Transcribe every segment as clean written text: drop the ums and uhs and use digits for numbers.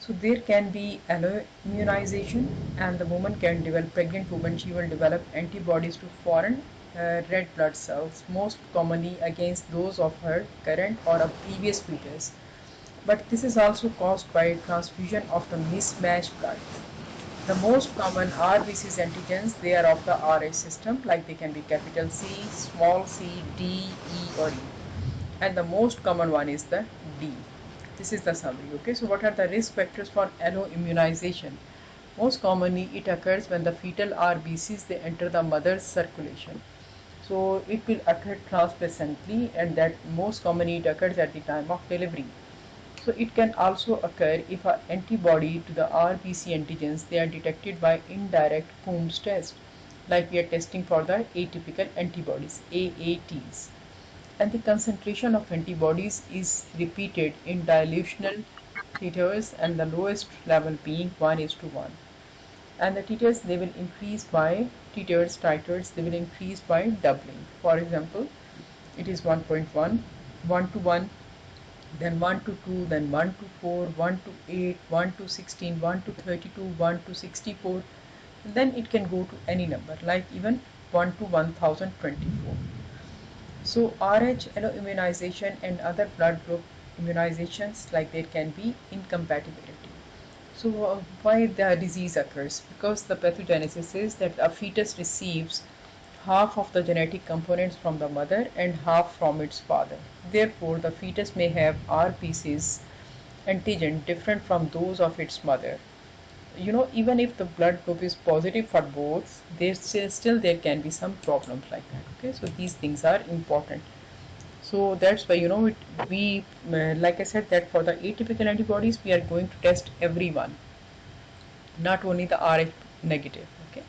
So there can be alloimmunization, and the woman can develop, pregnant woman, she will develop antibodies to foreign red blood cells, most commonly against those of her current or a previous fetus. But this is also caused by transfusion of the mismatched blood. The most common RBCs antigens, they are of the Rh system, like they can be capital C, small c, D, E or E. And the most common one is the D. This is the summary. Okay, so what are the risk factors for alloimmunization? Most commonly it occurs when the fetal RBCs they enter the mother's circulation. So it will occur transplacentally, and that most commonly it occurs at the time of delivery. So it can also occur if an antibody to the RBC antigens they are detected by indirect Coombs test, like we are testing for the atypical antibodies AATs, and the concentration of antibodies is repeated in dilutional titers, and the lowest level being 1:1, and the titers they will increase by titers they will increase by doubling. For example, it is 1.1, 1 to 1, then 1 to 2, then 1 to 4, 1 to 8, 1 to 16, 1 to 32, 1 to 64, and then it can go to any number, like even 1 to 1024. So Rh alloimmunization and other blood group immunizations, like there can be incompatibility. So why the disease occurs? Because the pathogenesis is that a fetus receives half of the genetic components from the mother and half from its father. Therefore, the fetus may have RBCs antigen different from those of its mother. Even if the blood group is positive for both, still there can be some problems like that. Okay, so these things are important. So that's why like I said, that for the atypical antibodies we are going to test everyone, not only the Rh negative. Okay.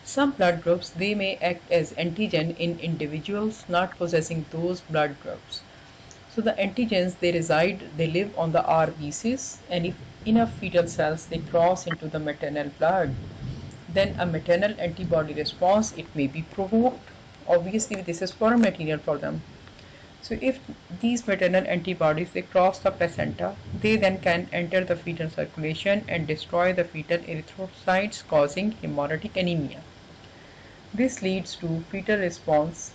Some blood groups they may act as antigen in individuals not possessing those blood groups. So the antigens they live on the RBCs, and if enough fetal cells they cross into the maternal blood, then a maternal antibody response it may be provoked. Obviously, this is foreign material for them. So if these maternal antibodies they cross the placenta, they then can enter the fetal circulation and destroy the fetal erythrocytes, causing hemolytic anemia. This leads to fetal responses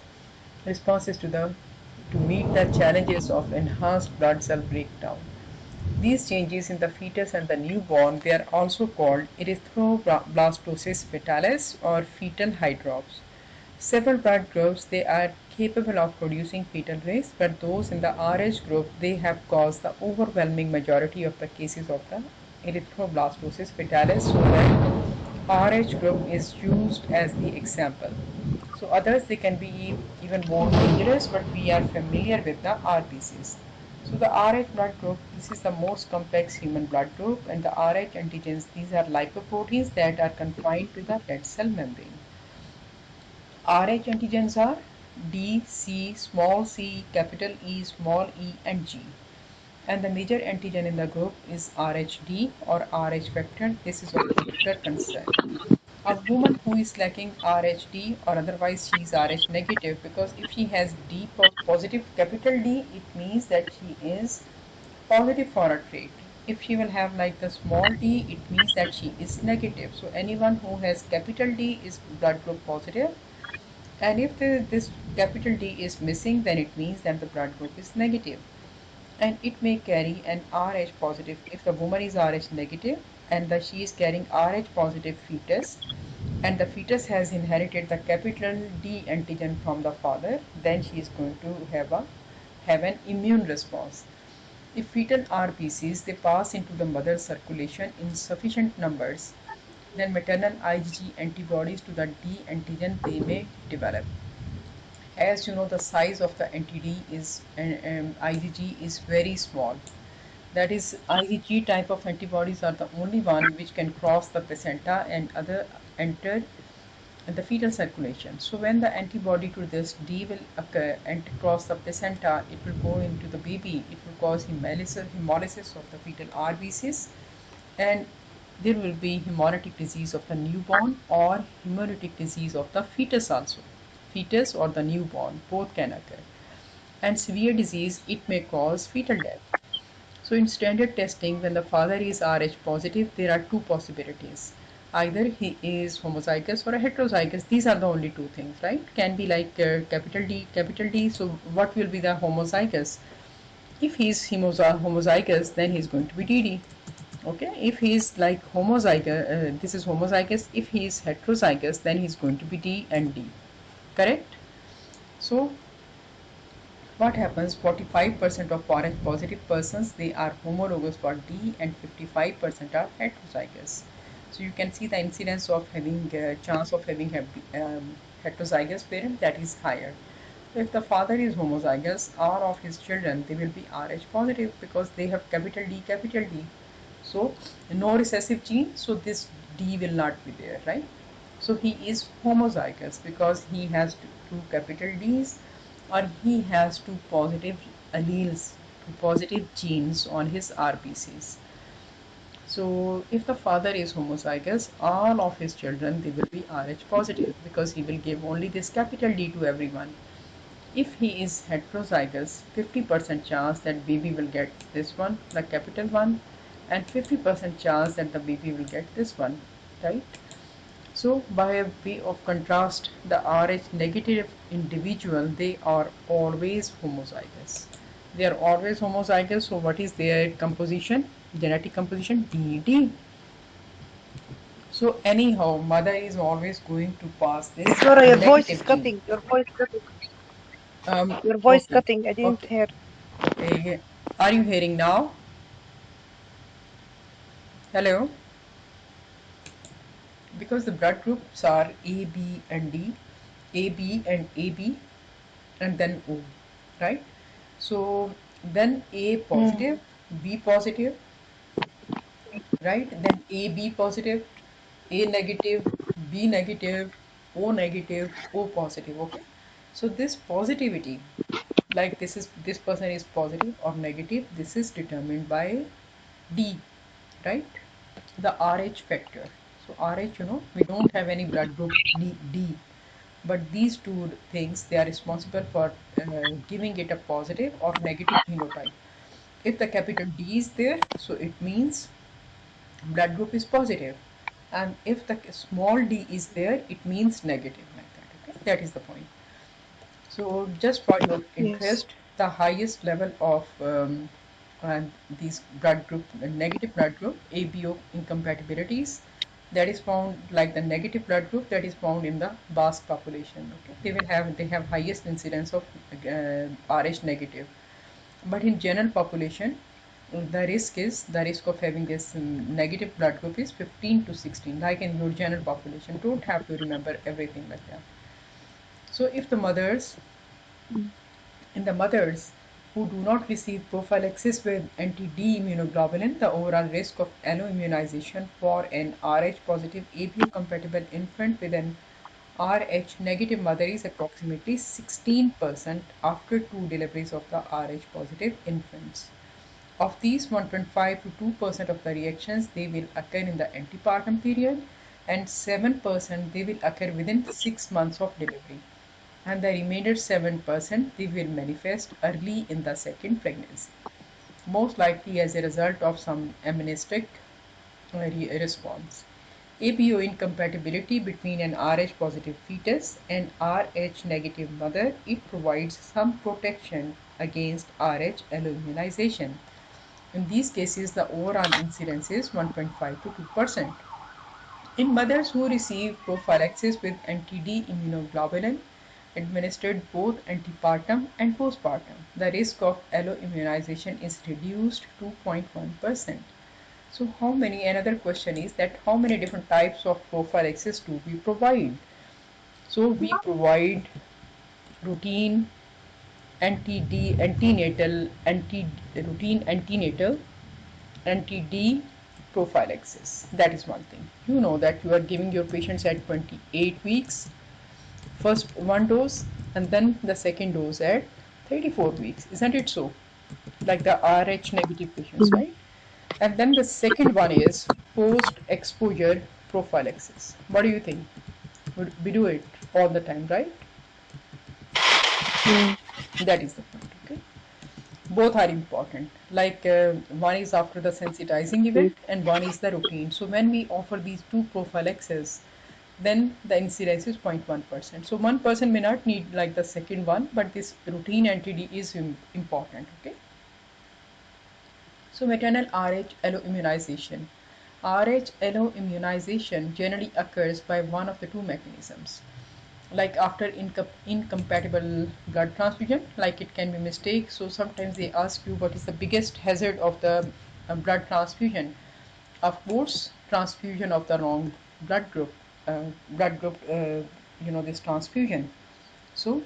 to meet the challenges of enhanced blood cell breakdown. These changes in the fetus and the newborn they are also called erythroblastosis fetalis or fetal hydrops. Several blood groups they are capable of producing fetal rays, but those in the Rh group they have caused the overwhelming majority of the cases of the erythroblastosis fetalis, so that Rh group is used as the example. So others they can be even more dangerous, but we are familiar with the RBCs. So the Rh blood group, this is the most complex human blood group, and the Rh antigens, these are lipoproteins that are confined to the red cell membrane. Rh antigens are D, C, small c, capital E, small e, and G. And the major antigen in the group is Rhd or Rh factor. This is of particular concern. A woman who is lacking Rhd or otherwise she is Rh negative, because if she has D positive capital D, it means that she is positive for a trait. If she will have like the small d, it means that she is negative. So anyone who has capital D is blood group positive, and if this capital D is missing, then it means that the blood group is negative. And it may carry an Rh positive. If the woman is Rh negative and she is carrying Rh positive fetus, and the fetus has inherited the capital D antigen from the father, then she is going to have an immune response. If fetal RBCs they pass into the mother's circulation in sufficient numbers, then maternal IgG antibodies to the D antigen they may develop. As you know, the size of the anti-D is IgG is very small. That is, IgG type of antibodies are the only one which can cross the placenta and other enter the fetal circulation. So when the antibody to this D will occur and cross the placenta, it will go into the baby. It will cause hemolysis of the fetal RBCs, and there will be hemolytic disease of the newborn or hemolytic disease of the fetus also. Fetus or the newborn, both can occur. And severe disease, it may cause fetal death. So in standard testing, when the father is Rh positive, there are two possibilities. Either he is homozygous or a heterozygous. These are the only two things, right? Can be like capital D, capital D. So what will be the homozygous? If he is homozygous, then he is going to be DD. Okay, if he is like homozygous, this is homozygous. If he is heterozygous, then he is going to be D and D. Correct? So what happens, 45% of Rh positive persons, they are homologous for D and 55% are heterozygous. So you can see the incidence of having chance of having heterozygous parent, that is higher. So if the father is homozygous, all of his children, they will be Rh positive because they have capital D, capital D. So no recessive gene, so this D will not be there, right? So he is homozygous because he has two capital D's, or he has two positive alleles, two positive genes on his RBCs. So if the father is homozygous, all of his children, they will be Rh positive because he will give only this capital D to everyone. If he is heterozygous, 50% chance that baby will get this one, the capital one, and 50% chance that the baby will get this one, right? So by way of contrast, the Rh negative individual, they are always homozygous. They are always homozygous. So what is their composition? Genetic composition DD. So anyhow, mother is always going to pass this Flora, your voice is negative gene. cutting. Your voice cutting. Your voice Okay, cutting. I didn't okay, hear. okay. Are you hearing now? Hello? Because the blood groups are A, B, and D, A, B, and AB, and then O, right? So then A positive, B positive, right? Then AB positive, A negative, B negative, O negative, O positive. Okay. So this positivity, like this person is positive or negative, this is determined by D, right? The Rh factor. So Rh, we don't have any blood group D, but these two things, they are responsible for giving it a positive or negative phenotype. If the capital D is there, so it means blood group is positive, and if the small d is there, it means negative, like that. Okay, that is the point. So just for your Yes. interest, the highest level of these blood group, negative blood group, ABO incompatibilities, that is found, like the negative blood group, that is found in the Basque population. Okay, they have highest incidence of Rh negative, but in general population, the risk of having this negative blood group is 15 to 16, like in your general population. Don't have to remember everything like that. So if the mothers in the mothers who do not receive prophylaxis with anti-D immunoglobulin, the overall risk of alloimmunization for an Rh positive ABO compatible infant with an Rh negative mother is approximately 16% after two deliveries of the Rh positive infants. Of these, 1.5 to 2% of the reactions, they will occur in the antepartum period, and 7% they will occur within 6 months of delivery, and the remainder 7% they will manifest early in the second pregnancy, most likely as a result of some amnestic response. ABO incompatibility between an Rh positive fetus and Rh negative mother, it provides some protection against Rh alloimmunization. In these cases, the overall incidence is 1.5 to 2%. In mothers who receive prophylaxis with anti-D immunoglobulin administered both antepartum and postpartum, the risk of alloimmunization is reduced to 0.1%. So another question is that how many different types of prophylaxis do we provide? So we provide routine anti-D antenatal, routine antenatal, anti-D prophylaxis. That is one thing. You know that you are giving your patients at 28 weeks, first one dose, and then the second dose at 34 weeks. Isn't it so? Like the Rh negative patients, right? And then the second one is post exposure prophylaxis. What do you think? We do it all the time, right? Mm. That is the point. Okay. Both are important. Like one is after the sensitizing event and one is the routine. So when we offer these two prophylaxis, then the incidence is 0.1%. So one person may not need like the second one, but this routine NTD is important. Okay. So maternal Rh alloimmunization. Rh alloimmunization generally occurs by one of the two mechanisms, like after incompatible blood transfusion, like it can be mistake. So sometimes they ask you what is the biggest hazard of the blood transfusion. Of course, transfusion of the wrong blood group, this transfusion. So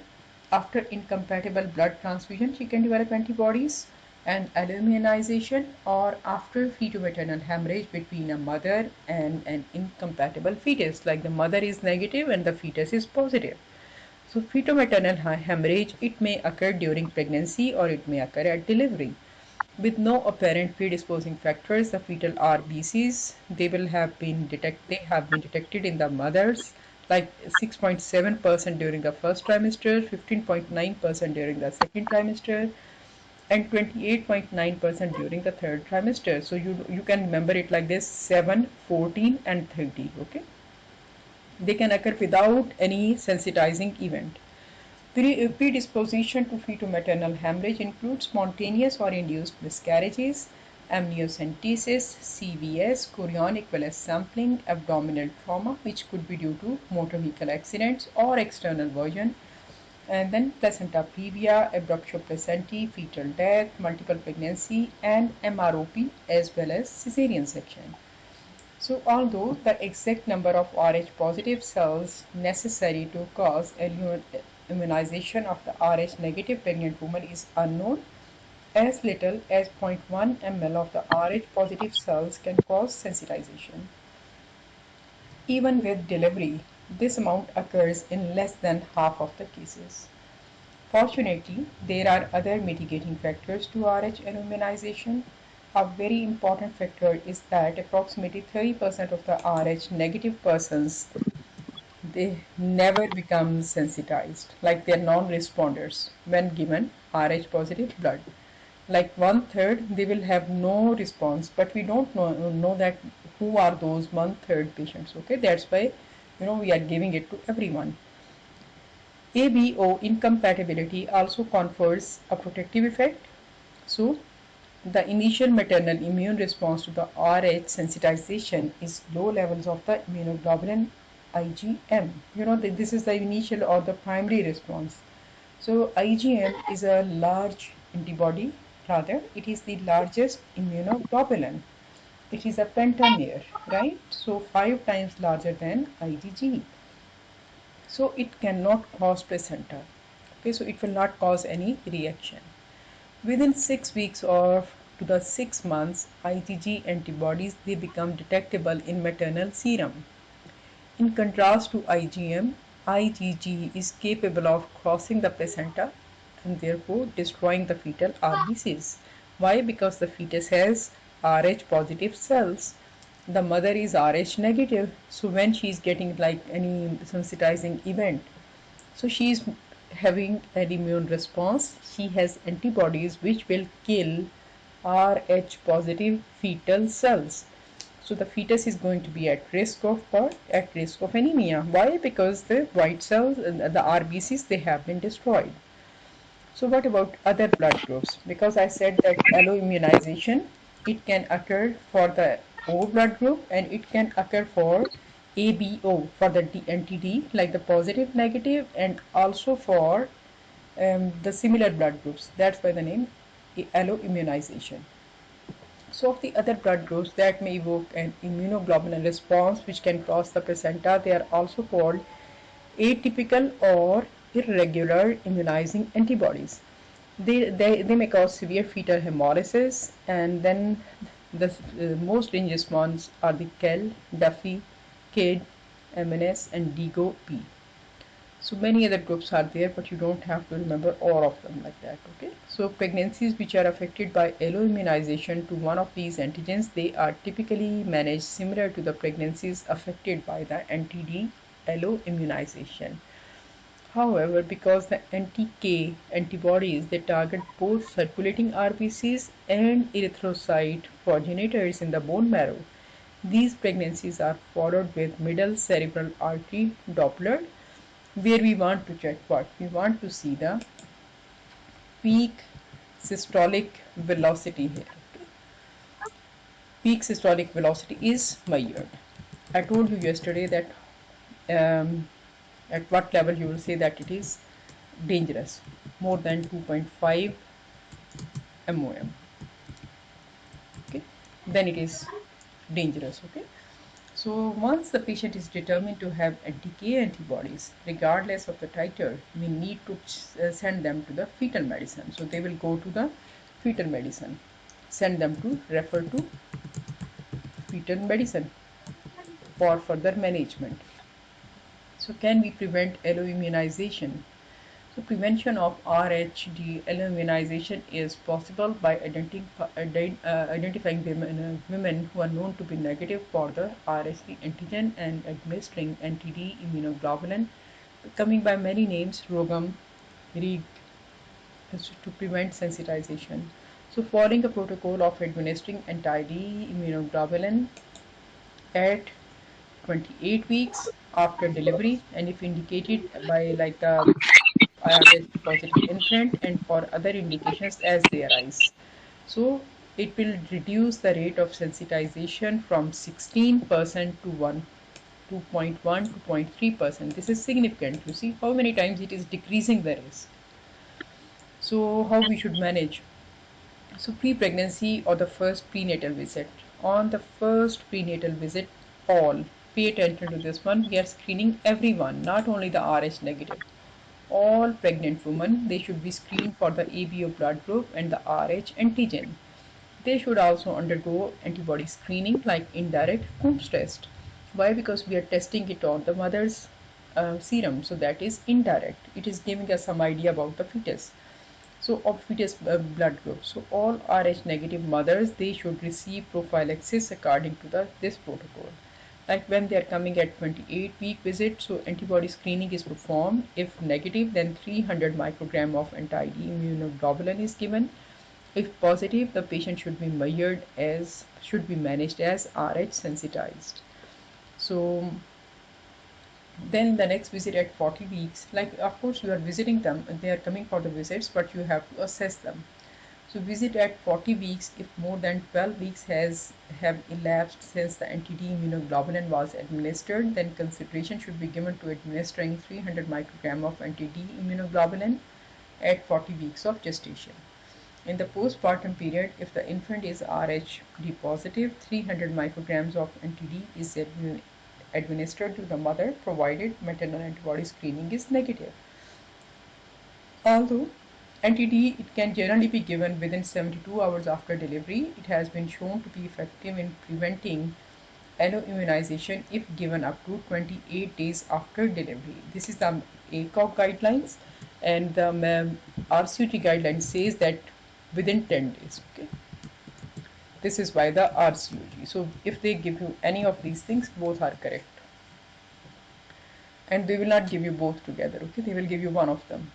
after incompatible blood transfusion, she can develop antibodies and alloimmunization, or after feto-maternal hemorrhage between a mother and an incompatible fetus, like the mother is negative and the fetus is positive. So feto-maternal hemorrhage, it may occur during pregnancy or it may occur at delivery. With no apparent predisposing factors, the fetal RBCs, they have been detected in the mothers, like 6.7% during the first trimester, 15.9% during the second trimester, and 28.9% during the third trimester. So you can remember it like this: 7, 14, and 30. Okay, they can occur without any sensitizing event. Predisposition to fetal-maternal hemorrhage includes spontaneous or induced miscarriages, amniocentesis, CVS, chorionic villus sampling, abdominal trauma, which could be due to motor vehicle accidents or external version, and then placenta previa, abruptio placentae, fetal death, multiple pregnancy, and MROP, as well as cesarean section. So although the exact number of Rh positive cells necessary to cause immunization of the Rh negative pregnant woman is unknown, as little as 0.1 ml of the Rh positive cells can cause sensitization. Even with delivery, this amount occurs in less than half of the cases. Fortunately, there are other mitigating factors to Rh immunization. A very important factor is that approximately 30% of the Rh negative persons, they never become sensitized, like they're non-responders when given Rh positive blood. Like one third, they will have no response, but we don't know that who are those one third patients. Okay, that's why we are giving it to everyone. ABO incompatibility also confers a protective effect. So the initial maternal immune response to the Rh sensitization is low levels of the immunoglobulin IgM. This is the initial or the primary response. So IgM is a large antibody, rather it is the largest immunoglobulin. It is a pentamer, right? So 5 times larger than IgG. So it cannot cause placenta. Okay, so it will not cause any reaction. Within 6 weeks or to the 6 months, IgG antibodies, they become detectable in maternal serum. In contrast to IgM, IgG is capable of crossing the placenta and therefore destroying the fetal RBCs. Why? Because the fetus has Rh positive cells. The mother is Rh negative. So when she is getting like any sensitizing event, so she is having an immune response. She has antibodies which will kill Rh positive fetal cells. So the fetus is going to be at risk of birth, at risk of anemia. Why? Because the white cells, the RBCs, they have been destroyed. So what about other blood groups? Because I said that alloimmunization, it can occur for the O blood group and it can occur for ABO, for the NTD, like the positive, negative, and also for the similar blood groups. That's by the name alloimmunization. So of the other blood groups that may evoke an immunoglobulin response which can cross the placenta, they are also called atypical or irregular immunizing antibodies. They may cause severe fetal hemolysis, and then the most dangerous ones are the KEL, Duffy, KID, MNS, and DIGO-P. So many other groups are there, but you don't have to remember all of them like that. Okay, so pregnancies which are affected by alloimmunization to one of these antigens, they are typically managed similar to the pregnancies affected by the NTD alloimmunization. However, because the anti-K antibodies they target both circulating RBCs and erythrocyte progenitors in the bone marrow, these pregnancies are followed with middle cerebral artery Doppler, where we want to check what? We want to see the peak systolic velocity here. Peak systolic velocity is measured. I told you yesterday that at what level you will say that it is dangerous, more than 2.5 MOM. Okay, then it is dangerous. Okay, so once the patient is determined to have anti-K antibodies, regardless of the titer, we need to send them to the fetal medicine. So they will go to the fetal medicine, send them to refer to fetal medicine for further management. So can we prevent alloimmunization? So prevention of RHD alloimmunization is possible by identifying women who are known to be negative for the RHD antigen and administering anti-D immunoglobulin, coming by many names, Rogam, Reeg, to prevent sensitization. So following a protocol of administering anti-D immunoglobulin at 28 weeks after delivery, and if indicated by like the IRS positive infant and for other indications as they arise. So it will reduce the rate of sensitization from 16% to 2.1 to 0.3%. This is significant. You see how many times it is decreasing the risk. So how we should manage? So pre-pregnancy or the first prenatal visit. On the first prenatal visit, all pay attention to this one. We are screening everyone, not only the Rh negative. All pregnant women, they should be screened for the ABO blood group and the Rh antigen. They should also undergo antibody screening like indirect Coombs test. Why? Because we are testing it on the mother's serum, so that is indirect. It is giving us some idea about the fetus. So of fetus blood group. So all Rh negative mothers, they should receive prophylaxis according to this protocol. Like when they are coming at 28-week visit, so antibody screening is performed. If negative, then 300 microgram of anti-D immunoglobulin is given. If positive, the patient should be managed as Rh sensitized. So then the next visit at 40 weeks, like of course you are visiting them, they are coming for the visits, but you have to assess them. So visit at 40 weeks if more than 12 weeks have elapsed since the anti-D immunoglobulin was administered, then consideration should be given to administering 300 microgram of anti-D immunoglobulin at 40 weeks of gestation. In the postpartum period, if the infant is Rh-D positive, 300 micrograms of anti-D is administered to the mother provided maternal antibody screening is negative. Although anti-D it can generally be given within 72 hours after delivery, it has been shown to be effective in preventing alloimmunization if given up to 28 days after delivery. This is the ACOG guidelines, and the RCOG guidelines says that within 10 days. Okay, this is by the RCOG. So if they give you any of these things, both are correct, and they will not give you both together. Okay, they will give you one of them.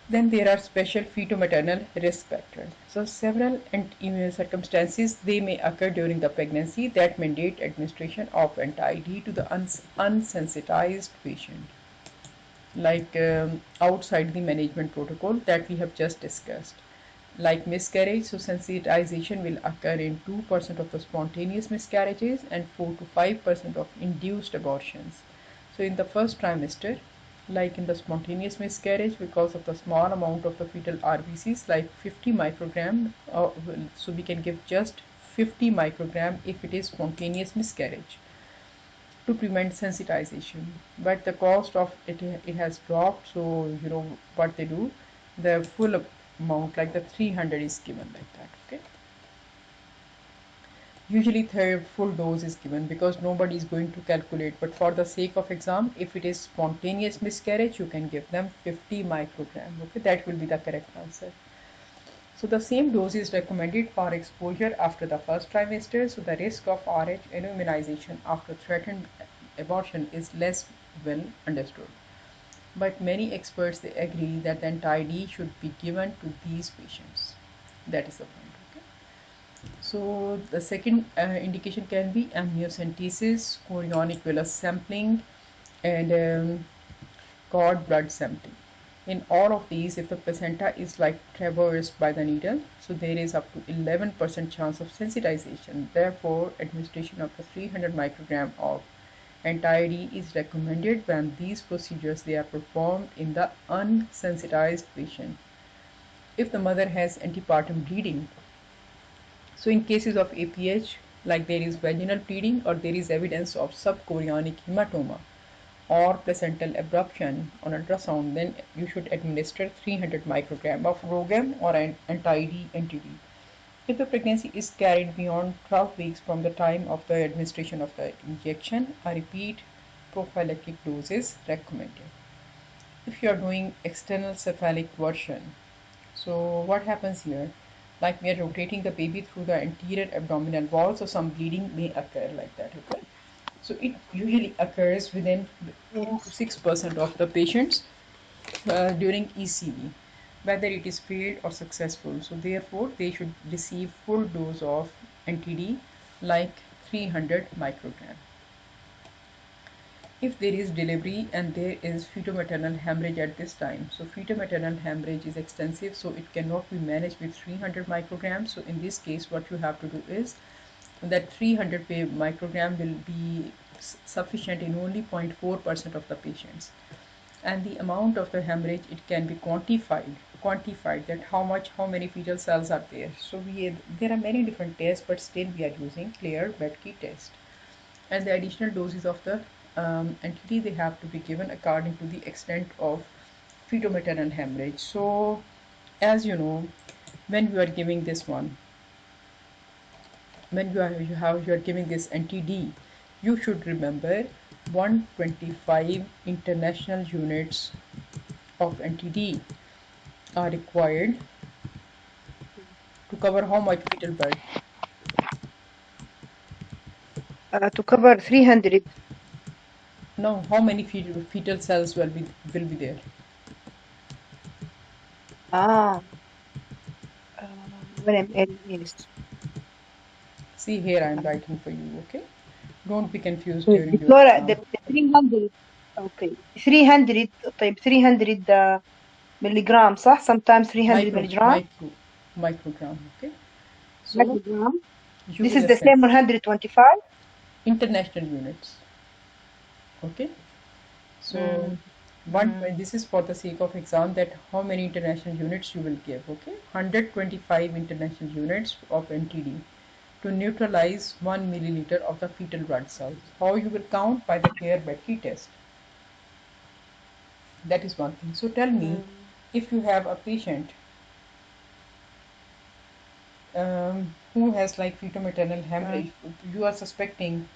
Then there are special feto-maternal risk factors. So several circumstances they may occur during the pregnancy that mandate administration of anti-D to the unsensitized patient, like outside the management protocol that we have just discussed, like miscarriage. So sensitization will occur in 2% of the spontaneous miscarriages and 4 to 5% of induced abortions. So in the first trimester, like in the spontaneous miscarriage, because of the small amount of the fetal RBCs, like 50 microgram, so we can give just 50 microgram if it is spontaneous miscarriage to prevent sensitization. But the cost of it has dropped, so you know what they do, the full amount like the 300 is given like that. Okay, usually third full dose is given because nobody is going to calculate, but for the sake of exam, if it is spontaneous miscarriage, you can give them 50 microgram. Okay, that will be the correct answer. So the same dose is recommended for exposure after the first trimester, so the risk of Rh immunization after threatened abortion is less well understood. but many experts they agree that the anti-D should be given to these patients. That is the point. Okay. So the second indication can be amniocentesis, chorionic villus sampling, and cord blood sampling. In all of these, if the placenta is like traversed by the needle, so there is up to 11% chance of sensitization. Therefore, administration of the 300 microgram of anti-D is recommended when these procedures they are performed in the unsensitized patient. If the mother has antepartum bleeding, so in cases of APH, like there is vaginal bleeding or there is evidence of subchorionic hematoma or placental abruption on ultrasound, then you should administer 300 microgram of ROGAM or an anti-D NTD. If the pregnancy is carried beyond 12 weeks from the time of the administration of the injection, a repeat prophylactic dose is recommended. If you are doing external cephalic version, so what happens here? Like we are rotating the baby through the anterior abdominal wall, so some bleeding may occur like that. Okay, so it usually occurs within 2 to Yes. 6% of the patients during ECV, whether it is failed or successful. So therefore, they should receive full dose of NTD like 300 microgram. If there is delivery and there is fetal-maternal hemorrhage at this time, so fetal-maternal hemorrhage is extensive, so it cannot be managed with 300 micrograms. So in this case, what you have to do is that 300 microgram will be sufficient in only 0.4% of the patients. And the amount of the hemorrhage, it can be quantified that how many fetal cells are there. So there are many different tests, but still we are using Claire-Bedke test. And the additional doses of the entity, they have to be given according to the extent of fetal-maternal hemorrhage. So as you know, when you are giving this one, when you are giving this NTD, you should remember 125 international units of NTD are required to cover how much fetal blood? To cover 300. No, how many fetal cells will be there? Ah, 1 ml. Yes. See here, I am Um, writing for you. Okay, don't be confused wait, during your دكتورة the exam. 300. Okay. 300. طيب 300 milligram صح? Sometimes 300 Micro, milligram. micro, microgram. Okay, so Microgram. you This will is the assess same 125. international units. Okay, so Mm. one Mm. this is for the sake of exam that how many international units you will give. Okay, 125 international units of NTD to neutralize 1 milliliter of the fetal blood cells. How you will count? By the Claire-Bedke test. That is one thing. So tell me, Mm. if you have a patient who has like fetal-maternal Mm. hemorrhage, you are suspecting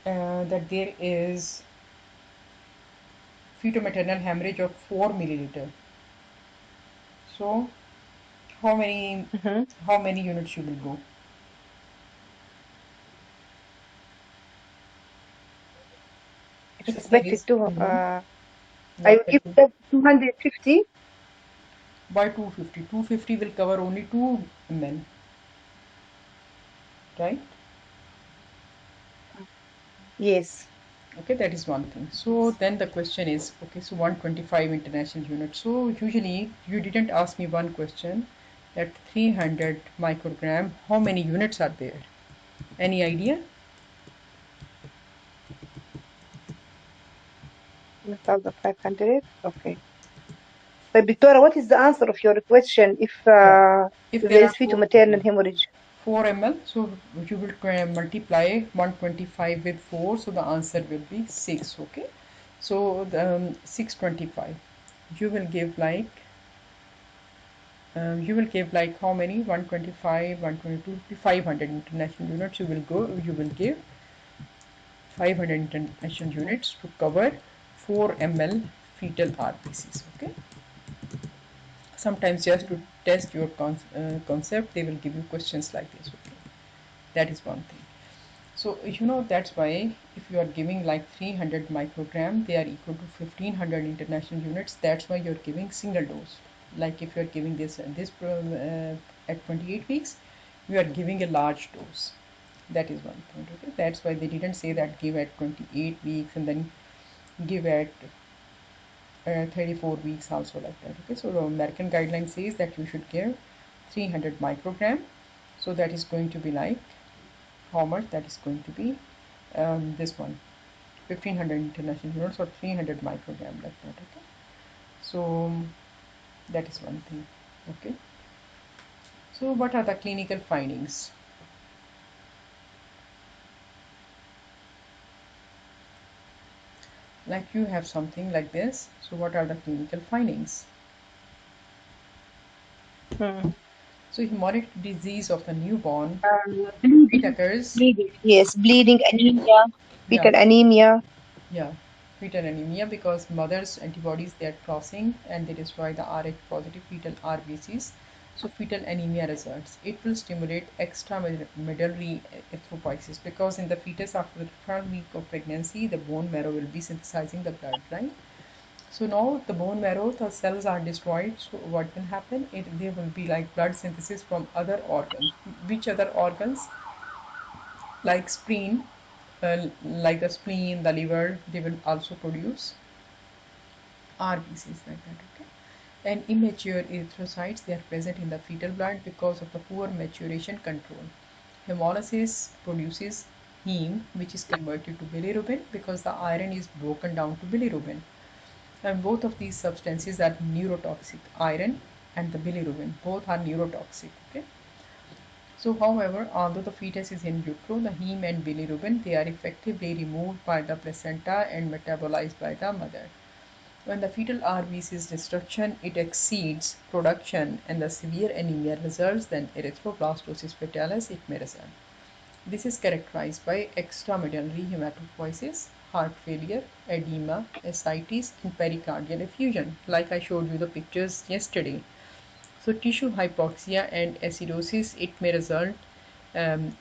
that there is fetal-maternal hemorrhage of 4 milliliter. So how many Mhm. how many units you will go? If I So there is suspected too, I what will give will that 250. by 250. 250 will cover only 2 ml, right? Yes. Okay, that is one thing. So then the question is, okay, so 125 international units. So usually you didn't ask me one question that 300 microgram, how many units are there? Any idea? 1,500. Okay. But Victoria, what is the answer of your question Yeah. If if there there are is fetal-maternal hemorrhage? 4 ml, so you will multiply 125 with 4, so the answer will be 6. Okay, so the 625, you will give like how many? 125, 122, 500 international units. You will give 500 international units to cover 4 ml fetal RBCs. Okay, sometimes just to test your concept, they will give you questions like this. Okay, that is one thing. So you know that's why if you are giving like 300 microgram, they are equal to 1500 international units. That's why you're giving single dose. Like if you're giving at 28 weeks, you are giving a large dose. That is one point. Okay, that's why they didn't say that give at 28 weeks and then give at 34 weeks also like that. Okay, so the American guideline says that you should give 300 microgram. So that is going to be like how much? That is going to be this one 1500 international units or 300 microgram like that. Okay, so that is one thing. Okay, so what are the clinical findings? Like you have something like this, so what are the clinical findings? So hemorrhagic disease of the newborn, it Bleeding, occurs. bleeding, yes, bleeding, anemia, Yeah, fetal anemia. yeah, fetal anemia because mother's antibodies, they are crossing and they destroy the Rh positive fetal RBCs. So fetal anemia results. It will stimulate extramedullary erythropoiesis because in the fetus after the third week of pregnancy, the bone marrow will be synthesizing the blood, right? So now the bone marrow, the cells are destroyed. So what will happen? There will be like blood synthesis from other organs. Which other organs? Like spleen, like the spleen, the liver, they will also produce RBCs like that. Okay. And immature erythrocytes, they are present in the fetal blood because of the poor maturation control. Hemolysis produces heme, which is converted to bilirubin because the iron is broken down to bilirubin. And both of these substances are neurotoxic. Iron and the bilirubin both are neurotoxic. Okay. So, however, although the fetus is in utero, the heme and bilirubin, they are effectively removed by the placenta and metabolized by the mother. When the fetal RBC's destruction it exceeds production and the severe anemia results, then erythroblastosis fetalis it may result. This is characterized by extramedullary hematopoiesis, heart failure, edema, ascites, and pericardial effusion, like I showed you the pictures yesterday. So tissue hypoxia and acidosis it may result and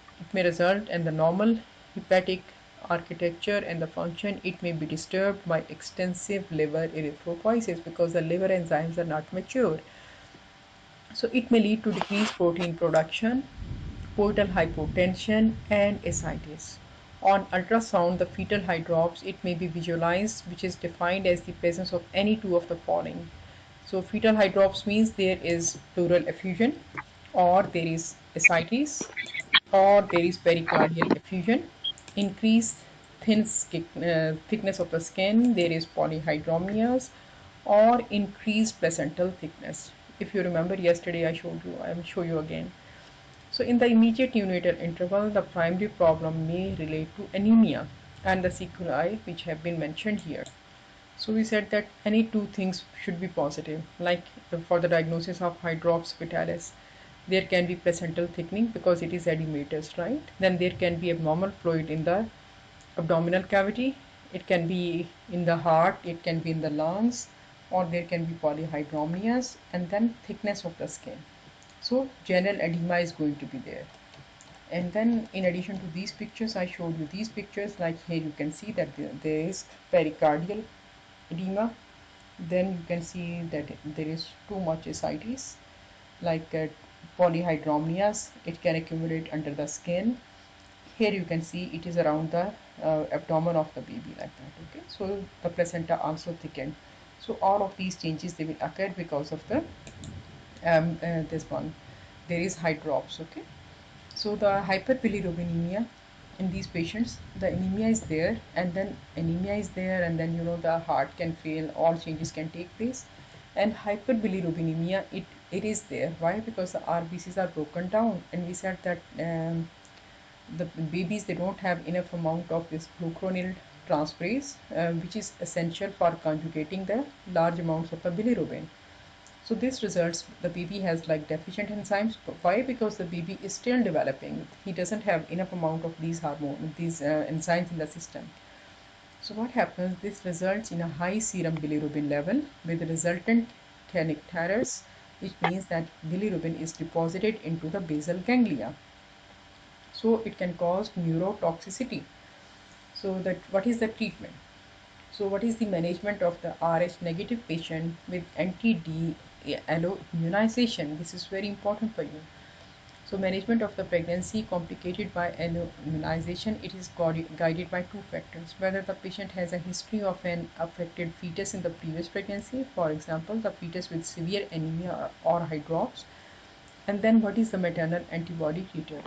the normal hepatic architecture and the function it may be disturbed by extensive liver erythropoiesis because the liver enzymes are not mature. So it may lead to decreased protein production, portal hypotension and ascites. On ultrasound, the fetal hydrops it may be visualized, which is defined as the presence of any two of the following. So fetal hydrops means there is pleural effusion, or there is ascites, or there is pericardial effusion, increased thickness of the skin, there is polyhydramnios, or increased placental thickness. If you remember yesterday I showed you, I will show you again. So in the immediate neonatal interval, the primary problem may relate to anemia and the sequelae which have been mentioned here. So we said that any two things should be positive, like for the diagnosis of hydrops fetalis, there can be placental thickening because it is edematous, right? Then there can be abnormal fluid in the abdominal cavity, it can be in the heart, it can be in the lungs, or there can be polyhydramnias, and then thickness of the skin. So general edema is going to be there. And then in addition to these pictures, I showed you these pictures, like here you can see that there is pericardial edema. Then you can see that there is too much ascites, like polyhydramnias, it can accumulate under the skin. Here you can see it is around the abdomen of the baby like that. Okay, so the placenta also thickened. So all of these changes they will occur because of the this one. There is hydrops. Okay, so the hyperbilirubinemia in these patients, the anemia is there, and then the heart can fail, all changes can take place. And hyperbilirubinemia, it is there. Why? Because the RBCs are broken down, and we said that the babies they don't have enough amount of this glucuronil transferase, which is essential for conjugating the large amounts of the bilirubin. So this results the baby has like deficient enzymes. Why? Because the baby is still developing. He doesn't have enough amount of these enzymes in the system. So what happens? This results in a high serum bilirubin level with resultant kernicterus, which means that bilirubin is deposited into the basal ganglia. So it can cause neurotoxicity. So that what is the treatment? So what is the management of the Rh negative patient with anti-D allo immunization? This is very important for you. So management of the pregnancy complicated by immunization, it is guided by two factors. Whether the patient has a history of an affected fetus in the previous pregnancy, for example, the fetus with severe anemia or hydrops, and then what is the maternal antibody titer.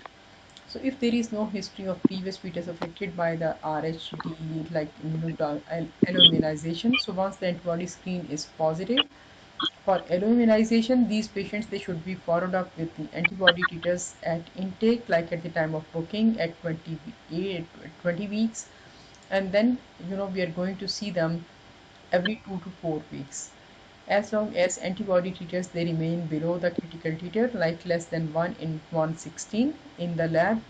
So if there is no history of previous fetus affected by the RHD like immunization, so once the antibody screen is positive, for immunization, these patients they should be followed up with the antibody titers at intake, like at the time of booking at 20 weeks, and then we are going to see them every 2 to 4 weeks. As long as antibody titers they remain below the critical titer, like less than 1 in 116 in the lab,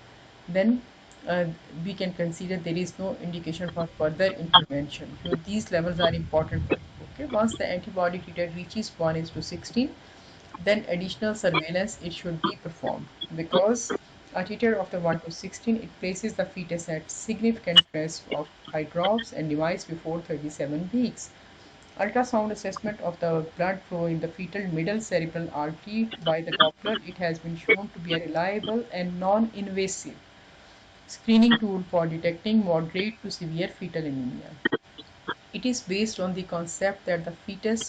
then uh, we can consider there is no indication for further intervention. So these levels are important for you. Okay, once the antibody titer reaches 1 is to 16, then additional surveillance it should be performed, because a titer of the 1 to 16 it places the fetus at significant risk of hydrops and demise before 37 weeks. Ultrasound assessment of the blood flow in the fetal middle cerebral artery by the Doppler, it has been shown to be a reliable and non-invasive screening tool for detecting moderate to severe fetal anemia. It is based on the concept that the fetus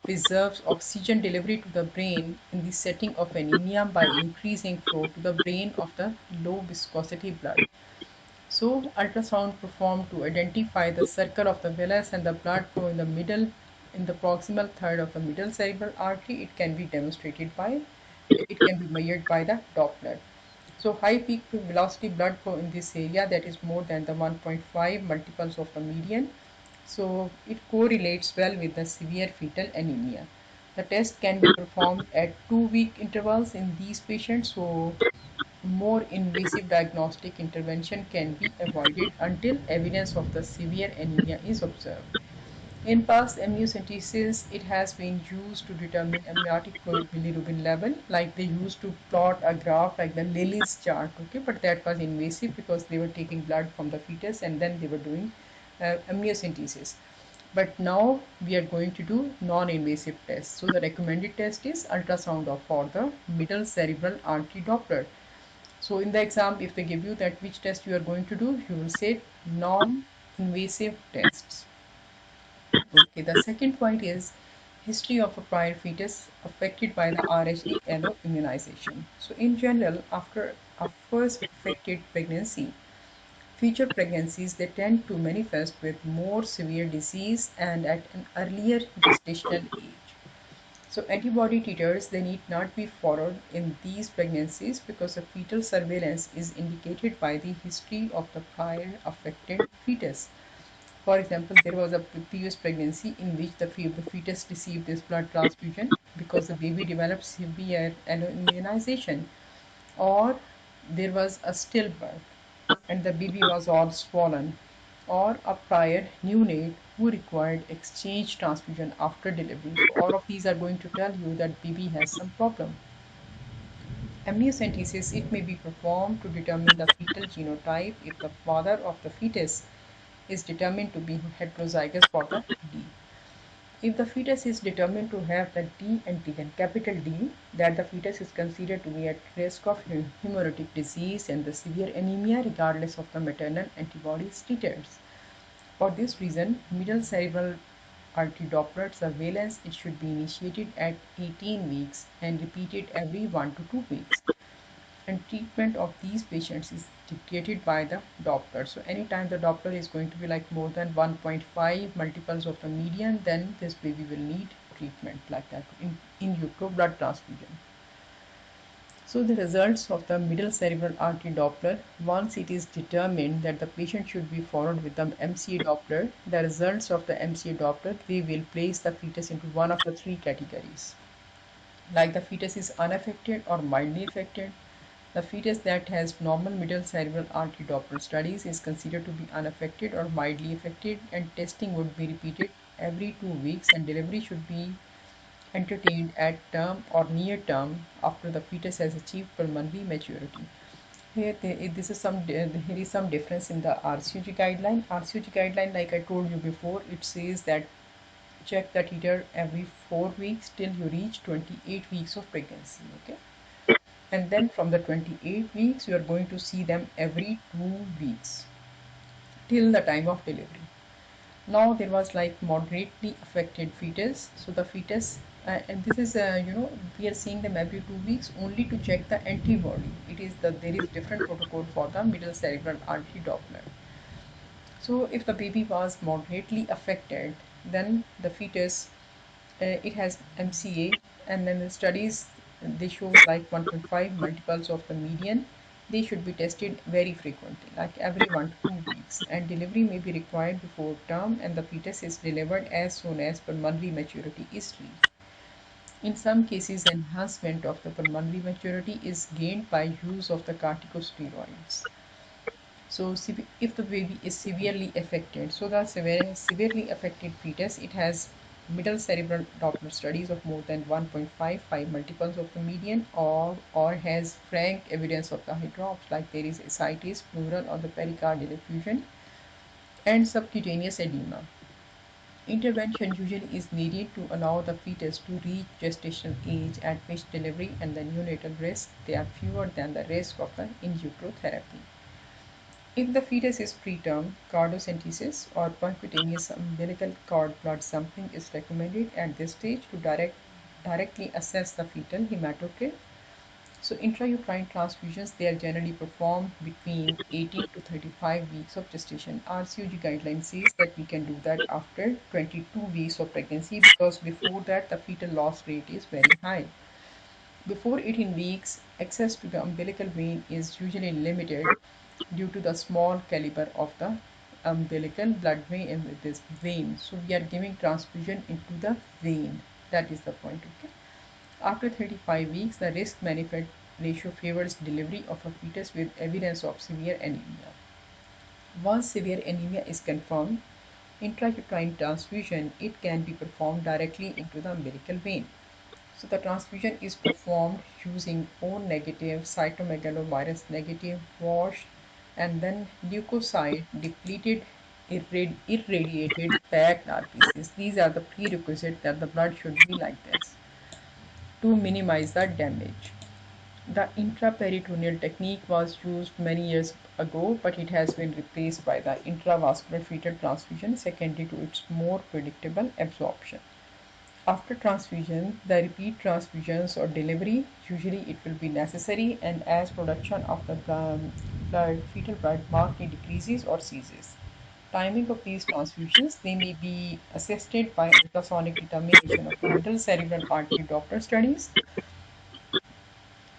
preserves oxygen delivery to the brain in the setting of anemia by increasing flow to the brain of the low viscosity blood. So, ultrasound performed to identify the circle of the villus and the blood flow in the middle, in the proximal third of the middle cerebral artery, it can be measured by the Doppler. So high peak velocity blood flow in this area, that is more than the 1.5 multiples of the median. So it correlates well with the severe fetal anemia. The test can be performed at 2 week intervals in these patients. So more invasive diagnostic intervention can be avoided until evidence of the severe anemia is observed. In past amniocentesis, it has been used to determine amniotic fluid bilirubin level, like they used to plot a graph like the Lilly's chart, okay, but that was invasive because they were taking blood from the fetus and then they were doing amniocentesis. But now we are going to do non-invasive tests. So the recommended test is ultrasound for the middle cerebral artery Doppler. So in the exam, if they give you that which test you are going to do, you will say non-invasive tests. Okay, the second point is history of a prior fetus affected by the RHD allo immunization. So in general, after a first affected pregnancy, future pregnancies they tend to manifest with more severe disease and at an earlier gestational age. So antibody titers they need not be followed in these pregnancies because the fetal surveillance is indicated by the history of the prior affected fetus. For example, there was a previous pregnancy in which the fetus received this blood transfusion because the baby developed severe immunization, or there was a stillbirth and the baby was all swollen, or a prior neonate who required exchange transfusion after delivery. So all of these are going to tell you that baby has some problem. Amniocentesis it may be performed to determine the fetal genotype if the father of the fetus is determined to be heterozygous for the D. If the fetus is determined to have the D antigen, capital D, that the fetus is considered to be at risk of hemolytic disease and the severe anemia regardless of the maternal antibody titers. For this reason, middle cerebral artery Doppler surveillance it should be initiated at 18 weeks and repeated every 1 to 2 weeks, and treatment of these patients is dictated by the Doppler. So anytime the Doppler is going to be like more than 1.5 multiples of the median, then this baby will need treatment like that in utero blood transfusion. So the results of the middle cerebral artery Doppler, once it is determined that the patient should be followed with the MCA Doppler, the results of the MCA Doppler, they will place the fetus into one of the three categories. Like the fetus is unaffected or mildly affected. The fetus that has normal middle cerebral artery Doppler studies is considered to be unaffected or mildly affected, and testing would be repeated every 2 weeks, and delivery should be entertained at term or near term after the fetus has achieved pulmonary maturity. Here is some difference in the RCOG guideline. RCOG guideline, like I told you before, it says that check the titer every 4 weeks till you reach 28 weeks of pregnancy. Okay, and then from the 28 weeks you are going to see them every 2 weeks till the time of delivery. Now there was like moderately affected fetus, so the fetus and this is we are seeing them every 2 weeks only to check the antibody. There is different protocol for the middle cerebral artery Doppler. So if the baby was moderately affected, then the fetus it has MCA, and then the studies they show like 1.5 multiples of the median. They should be tested very frequently, like every 1 to 2 weeks, and delivery may be required before term, and the fetus is delivered as soon as pulmonary maturity is reached. In some cases, enhancement of the pulmonary maturity is gained by use of the corticosteroids. So if the baby is severely affected, so the severely affected fetus, it has middle cerebral Doppler studies of more than 1.55 multiples of the median, or has frank evidence of the hydrops, like there is ascites, pleural or the pericardial effusion, and subcutaneous edema. Intervention usually is needed to allow the fetus to reach gestational age, at which delivery and the neonatal risk they are fewer than the risk of the in utero therapy. If the fetus is preterm, cardiocentesis or percutaneous umbilical cord blood sampling is recommended at this stage to directly assess the fetal hematocrit. So intrauterine transfusions, they are generally performed between 18 to 35 weeks of gestation. RCOG guideline says that we can do that after 22 weeks of pregnancy, because before that the fetal loss rate is very high. Before 18 weeks, access to the umbilical vein is usually limited due to the small caliber of the umbilical blood vein in this vein. So we are giving transfusion into the vein. That is the point. Okay. After 35 weeks, the risk benefit ratio favors delivery of a fetus with evidence of severe anemia. Once severe anemia is confirmed, intrauterine transfusion it can be performed directly into the umbilical vein. So the transfusion is performed using O negative, cytomegalovirus negative, washed, and then leukocyte depleted, irradiated, packed RPCs. These are the prerequisites that the blood should be like this to minimize the damage. The intraperitoneal technique was used many years ago, but it has been replaced by the intravascular fetal transfusion secondary to its more predictable absorption. After transfusion, the repeat transfusions or delivery, usually it will be necessary, and as production of the fetal blood markedly decreases or ceases. Timing of these transfusions, they may be assisted by ultrasonic determination of the middle cerebral artery Doppler studies,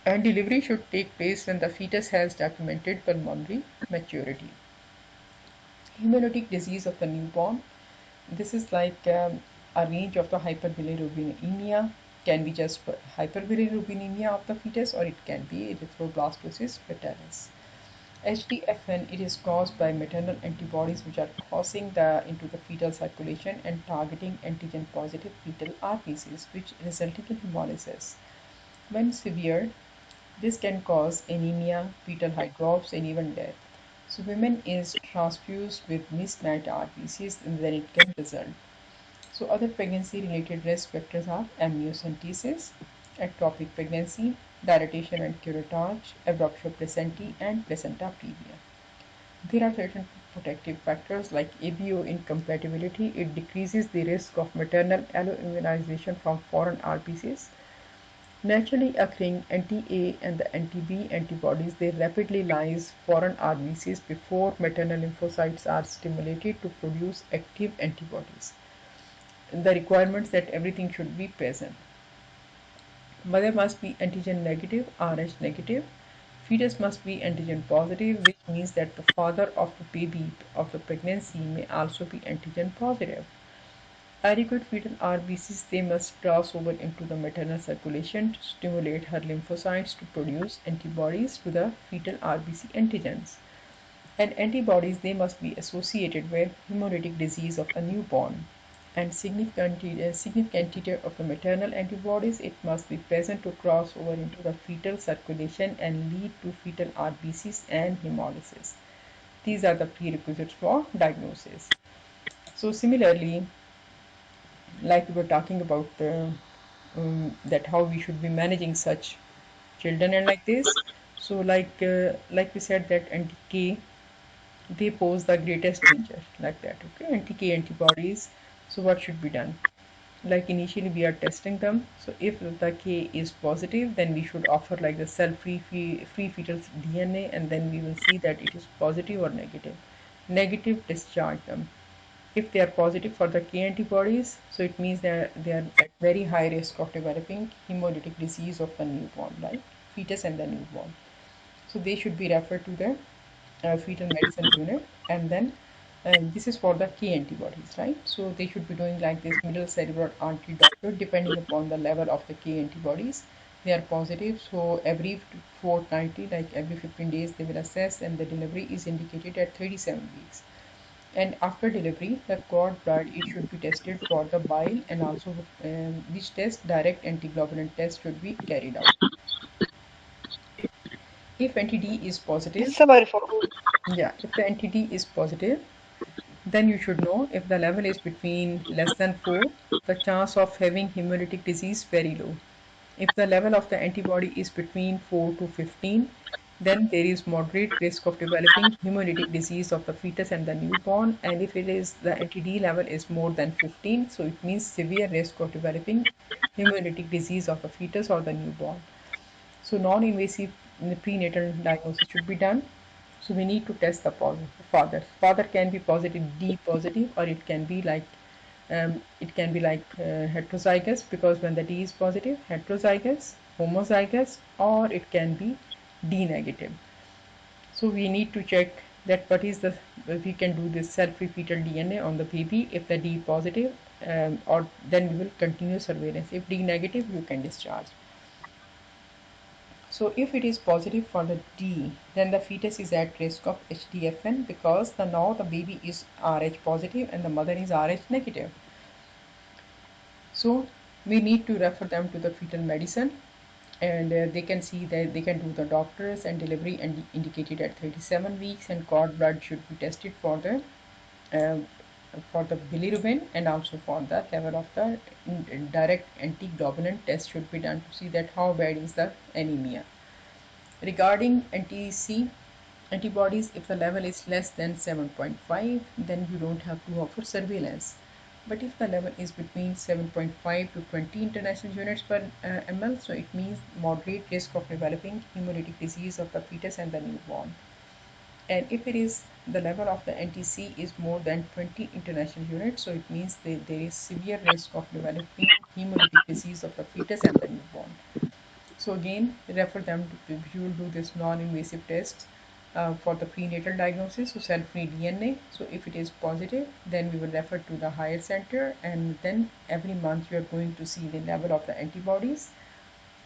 and delivery should take place when the fetus has documented pulmonary maturity. Hemolytic disease of the newborn. This is like a range of the hyperbilirubinemia. Can be just hyperbilirubinemia of the fetus, or it can be erythroblastosis fetalis. HDFN, it is caused by maternal antibodies which are crossing into the fetal circulation and targeting antigen positive fetal RPCs, which resulting in hemolysis. When severe, this can cause anemia, fetal hydrops, and even death. So women is transfused with mismatched RPCs, and then it can result. So other pregnancy-related risk factors are amniocentesis, ectopic pregnancy, dilatation and curettage, abruptio placentae, and placenta previa. There are certain protective factors like ABO incompatibility. It decreases the risk of maternal alloimmunization from foreign RPCs. Naturally occurring anti-A and the anti-B antibodies, they rapidly lyse foreign RBCs before maternal lymphocytes are stimulated to produce active antibodies. The requirements that everything should be present. Mother must be antigen negative, Rh negative. Fetus must be antigen positive, which means that the father of the baby of the pregnancy may also be antigen positive. Adequate fetal RBCs, they must cross over into the maternal circulation to stimulate her lymphocytes to produce antibodies to the fetal RBC antigens. And antibodies, they must be associated with hemolytic disease of the newborn. and significant titer of the maternal antibodies, it must be present to cross over into the fetal circulation and lead to fetal RBCs and hemolysis. These are the prerequisites for diagnosis. So similarly, like we were talking about that how we should be managing such children and like this. So like we said that anti-K, they pose the greatest danger like that. Okay, anti-K antibodies. So what should be done? Like initially we are testing them. So if the K is positive, then we should offer like the cell-free fetal DNA, and then we will see that it is positive or negative. Negative, discharge them. If they are positive for the K antibodies, so it means they are at very high risk of developing hemolytic disease of the newborn, like fetus and the newborn. So they should be referred to the fetal medicine unit, and then this is for the K antibodies, right? So they should be doing like this middle cerebral anti-Doppler depending upon the level of the K antibodies. They are positive, so every fortnightly, like every 15 days, they will assess, and the delivery is indicated at 37 weeks. And after delivery, the cord blood it should be tested for the bile, and also which test direct antiglobulin test should be carried out. If NTD is positive, Summary for yeah, if the NTD is positive, then you should know if the level is between less than 4, the chance of having hemolytic disease very low. If the level of the antibody is between 4 to 15, then there is moderate risk of developing hemolytic disease of the fetus and the newborn. And if it is the NTD level is more than 15, so it means severe risk of developing hemolytic disease of the fetus or the newborn. So non-invasive prenatal diagnosis should be done. So we need to test the father. Father can be positive D positive, or it can be like heterozygous, because when the D is positive, heterozygous, homozygous, or it can be D negative. So we need to check that what is the we can do this cell-free fetal DNA on the baby if the D positive, or then we will continue surveillance. If D negative, you can discharge. So if it is positive for the D, then the fetus is at risk of HDFN, because now the baby is Rh positive and the mother is Rh negative. So we need to refer them to the fetal medicine, and they can see that they can do the doctors and delivery and indicated at 37 weeks, and cord blood should be tested uh, for the bilirubin, and also for the level of the direct antiglobulin test should be done to see that how bad is the anemia. Regarding anti-C antibodies, if the level is less than 7.5, then you don't have to offer surveillance. But if the level is between 7.5 to 20 international units per ml, so it means moderate risk of developing hemolytic disease of the fetus and the newborn. And if it is the level of the NTC is more than 20 international units, so it means there is severe risk of developing hemolytic disease of the fetus and the newborn. So again, refer them to, you will do this non-invasive test for the prenatal diagnosis, so cell-free DNA. So if it is positive, then we will refer to the higher center, and then every month you are going to see the level of the antibodies.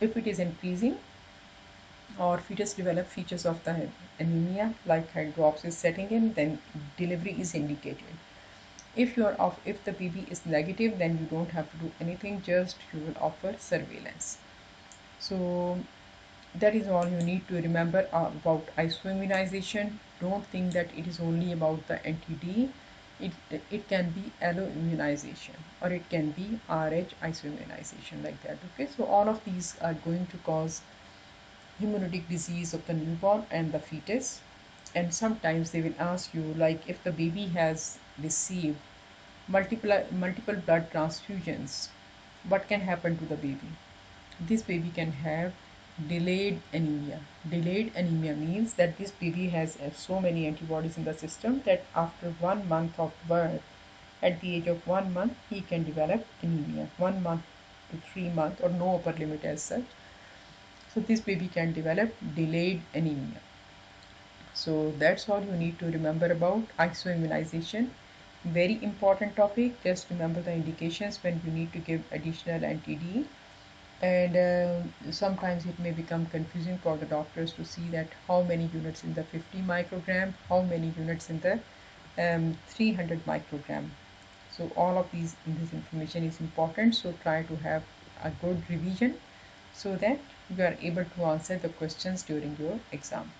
If it is increasing, or fetus develop features of the anemia like hydrops is setting in, then delivery is indicated. If the baby is negative, then you don't have to do anything, just you will offer surveillance. So that is all you need to remember about isoimmunization. Don't think that it is only about the NTD. It can be alloimmunization, or it can be Rh isoimmunization like that. Okay, so all of these are going to cause hemolytic disease of the newborn and the fetus. And sometimes they will ask you, like, if the baby has received multiple blood transfusions, what can happen to the baby? This baby can have delayed anemia. Delayed anemia means that this baby has so many antibodies in the system that after 1 month of birth, at the age of 1 month, he can develop anemia. 1 month to 3 months, or no upper limit as such. So this baby can develop delayed anemia. So that's all you need to remember about isoimmunization. Very important topic. Just remember the indications when you need to give additional anti-D. And sometimes it may become confusing for the doctors to see that how many units in the 50 microgram, how many units in the 300 microgram. So all of this information is important, so try to have a good revision so that you are able to answer the questions during your exam.